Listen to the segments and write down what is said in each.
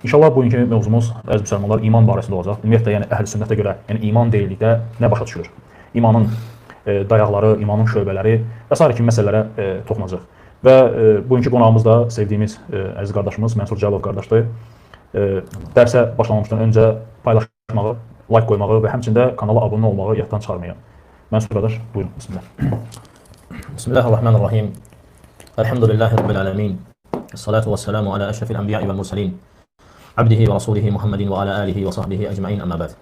İnşallah bugünkü mövzumuz əziz müsəlmanlar iman barəsində olacaq. Ümumiyyətlə, yəni əhl-i sünnətə görə, yəni iman deyildikdə nə başa düşülür? İmanın dayaqları, imanın şöbələri və s. kimi məsələlərə toxunacaq. Və bugünkü qonağımız da sevdiyimiz əziz qardaşımız Mənsur Cəlov qardaşdır. Dərsə başlamamışdan öncə paylaşmağı, like qoymağı və həmçində kanala abunə olmağı yaddan çıxarmayın. Mənsur qardaş, buyurun. Bismillah. Bismillahirrahmanirrahim. Elhamdülillahi Rabbil alemin. Esselatu vesselamu ala eşrefil enbiya'i vel mursalin. Abdihi və rasulihi Muhammedin və ala alihi və sahbihi ecmain əmmə bəd.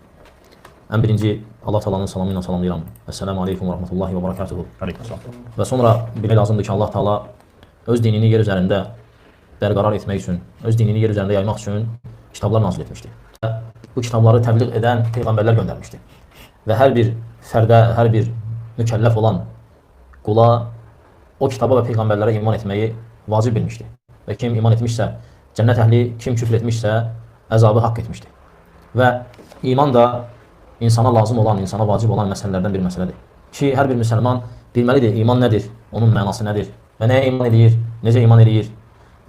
Ən birinci Allah Taala'nın salamı ilə salamlayıram. Esselamu aleykum və rahmetullahi və barakatuhu. Aleykümselam. Və sonra belə lazımdır ki, Allah Taala öz dinini yer üzərində bərqərar etmək üçün, öz dinini yer üzərində yaymaq üçün kitablar nazil etmişdir. Və bu kitabları təbliğ edən peyğəmbərlər göndərmişdir. Və hər bir fərdə, hər bir mükəlləf olan qula o kitaba və peyğəmbərlərə iman etməyi vacib bilmişdir. Və kim iman etmişsə cənnət əhli, kim küfr etmişsə əzabı haqq etmişdir. Və iman da insana lazım olan, insana vacib olan məsələlərdən bir məsələdir. Ki, hər bir müsəlman bilməlidir iman nədir, onun mənası nədir və nəyə iman edir, necə iman edir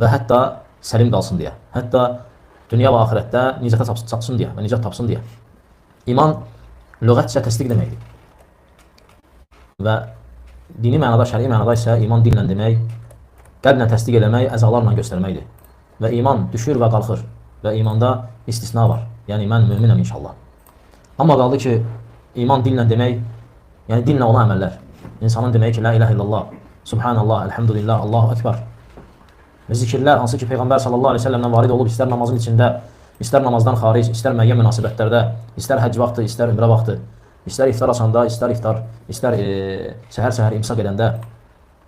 və hətta səlim qalsın deyə, hətta dünya və axirətdə nicətə çatsın deyə və nicat tapsın deyə. İman lüğətcə təsdiq deməkdir. Və dini mənada, şəri mənada isə iman dillə demək, qəlblə təsdiq eləmək, əzalarla göstərməkdir. Və iman düşür və qalxır və imanda istisna var. Yəni mən möminəm inşallah. Amma qaldı ki, iman dillə demək, yəni dillə olan əməllər. İnsanın deməyi ki, la ilahe illallah, subhanallah, elhamdülillah, Allahu ekber. Və zikirlər, hansı ki Peyğəmbər sallallahu aleyhi ve sellemdən varid olub, istər namazın içində, istər namazdan xaric, istər müəyyən münasibətlərdə, istər həcc vaxtı, istər ümrə vaxtı, istər iftar açanda, istər səhər-səhər imsaq edəndə,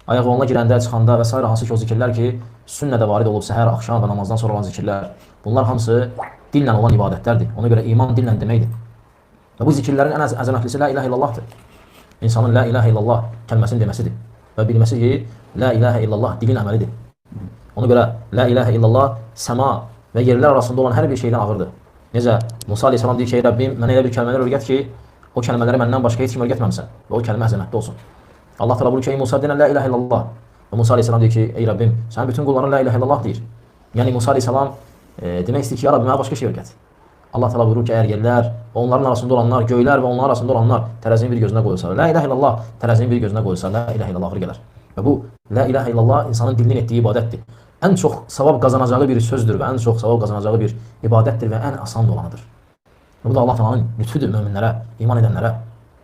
ayaq yoluna girəndə, çıxanda və s. hansı ki o zikirlər ki, sünnədə varid olub, səhər, axşam və namazdan sonra olan zikirlər. Bunlar hamısı dillə olan ibadətlərdir. Ona görə iman dillə deməkdir. Və bu zikirlərin ən əzəmətlisi la ilahe illallahdır. İnsanın la ilahe illallah kəlməsini deməsidir. Və bilməsi ki, la ilahe illallah dilin əməlidir. Ona görə la ilahe illallah səma və yerlər arasında olan hər bir şeydən ağırdır. Necə Musa aleyhissalam deyir ki, Rəbbim, mənə elə bir kəlmələr öyrət ki, o kəlmələri məndən başqa heç kim öyrətməmsən və o kəlmə əzəmətli olsun. Allah Teala buyurur ki, ey Musa denən la ilahe illallah. Və Musa aleyhissalam deyir ki, ey Rəbbim, sən bütün qulların la ilahe illallah deyir. Yəni Musa aleyhissalam demək istəyir ki, ya Rabbi, mənə başqa şey öyrət. Allah Teala buyurur ki, əgər yerlər, onların arasında olanlar, göylər və onların arasında olanlar tərəzinin bir gözünə qoyulsa, la ilahe illallah tərəzinin bir gözünə qoyulsa, la ilahe illallah ağır gələr. Və bu la ilahe illallah insanın dilinin etdiyi ibadətdir. Ən çox savab qazanacağı bir sözdür və ən çox savab qazanacağı bir ibadətdir və ən asan olanıdır. Bu da Allah Teala'nın lütfüdür möminlərə, iman edənlərə.